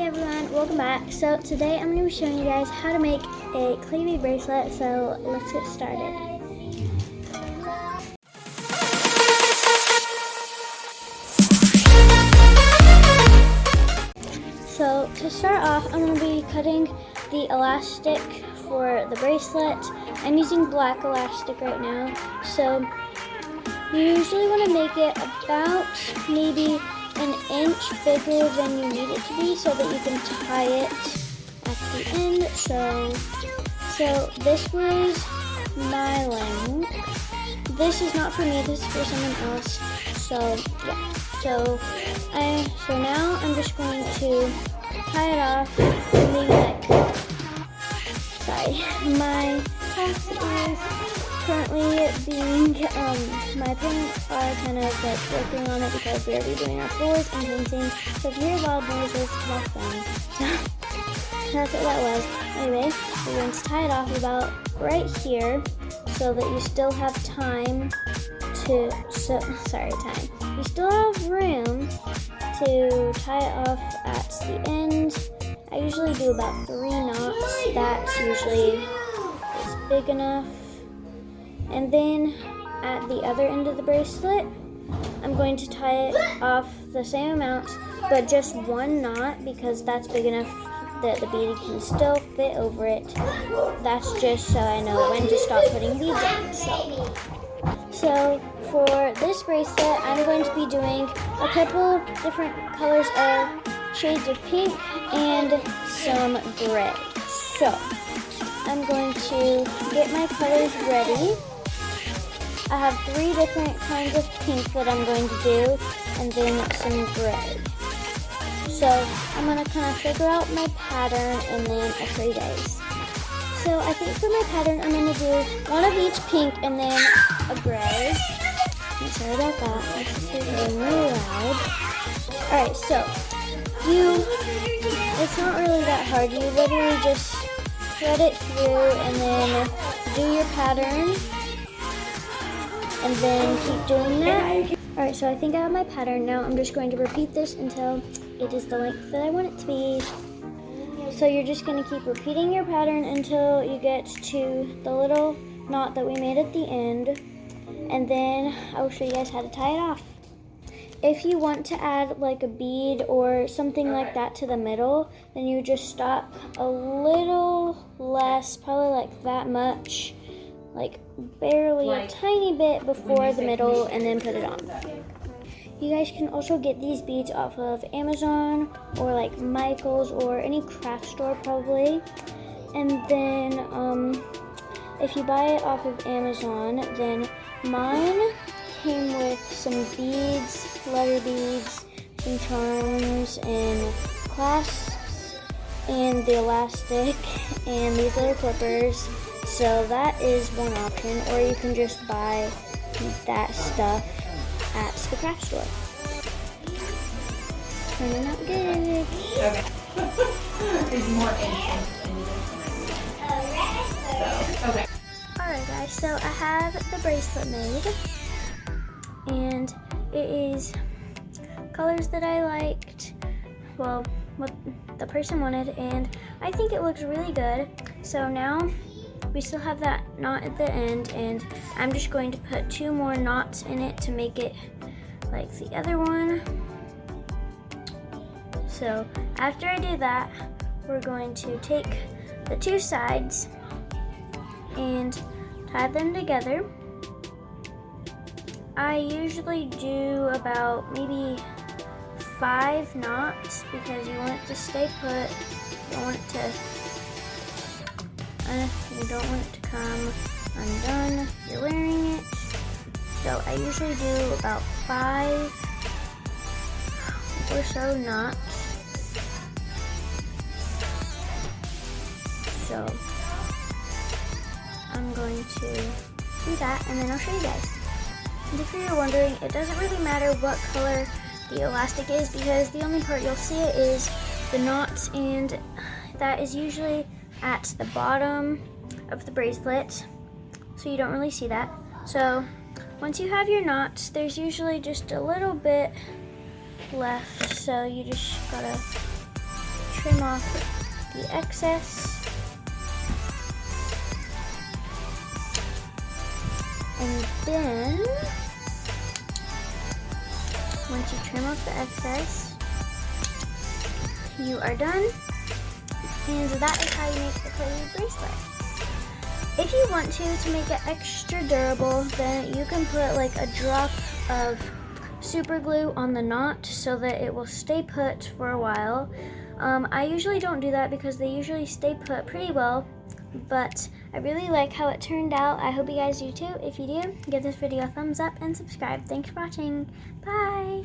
Hey everyone, welcome back. So today I'm going to be showing you guys how to make a clay bead bracelet, so let's get started. So to start off, I'm going to be cutting the elastic for the bracelet. I'm using black elastic right now, so you usually want to make it about maybe an inch bigger than you need it to be so that you can tie it at the end. So this was my length. This is not for me, this is for someone else. So yeah. So now I'm just going to tie it off something like, my house is currently being, my parents are kind of like working on it because we're redoing our floors and painting. So if you hear loud noises, that's them. So that's what that was. Anyway, we're going to tie it off about right here so that you still have time to, you still have room to tie it off at the end. I usually do about 3 knots. That's usually is big enough. And then at the other end of the bracelet, I'm going to tie it off the same amount, but just 1 knot because that's big enough that the bead can still fit over it. That's just so I know when to stop putting beads on. So for this bracelet, I'm going to be doing a couple different colors of shades of pink and some gray. So I'm going to get my colors ready. I have 3 different kinds of pink that I'm going to do, and then some gray. So I'm going to kind of figure out my pattern, and then I'll show you guys. So I think for my pattern, I'm going to do 1 of each pink and then a gray. I'm sorry about that. This is getting really loud. Alright, so it's not really that hard. You literally just thread it through and then do your pattern. And then keep doing that. Alright, so I think I have my pattern now. I'm just going to repeat this until it is the length that I want it to be. So you're just going to keep repeating your pattern until you get to the little knot that we made at the end. And then I will show you guys how to tie it off. If you want to add like a bead or something like that to the middle, then you just stop a little less, probably like that much. Like barely a tiny bit before the middle and then put it on. You guys can also get these beads off of Amazon or like Michael's or any craft store probably. And then if you buy it off of Amazon, then mine came with some beads, letter beads, some charms and clasps and the elastic and these little clippers. So that is one option, or you can just buy that stuff at the craft store. Turning out good. Okay. There's more inches in this. Okay. Alright guys, so I have the bracelet made. And it is colors that I liked. Well, what the person wanted, and I think it looks really good. So now we still have that knot at the end, and I'm just going to put 2 more knots in it to make it like the other one. So after I do that, we're going to take the 2 sides and tie them together. I usually do about maybe 5 knots because you want it to stay put. You don't want it to come undone if you're wearing it. So I usually do about 5 or so knots. So I'm going to do that and then I'll show you guys. And if you're wondering, it doesn't really matter what color the elastic is because the only part you'll see it is the knots, and that is usually at the bottom of the bracelet, so you don't really see that. So once you have your knots, there's usually just a little bit left, so you just gotta trim off the excess. And then, once you trim off the excess, you are done. And that is how you make the clay bracelet. If you want to make it extra durable, then you can put like a drop of super glue on the knot so that it will stay put for a while. I usually don't do that because they usually stay put pretty well, but I really like how it turned out. I hope you guys do too. If you do, give this video a thumbs up and subscribe. Thanks for watching. Bye!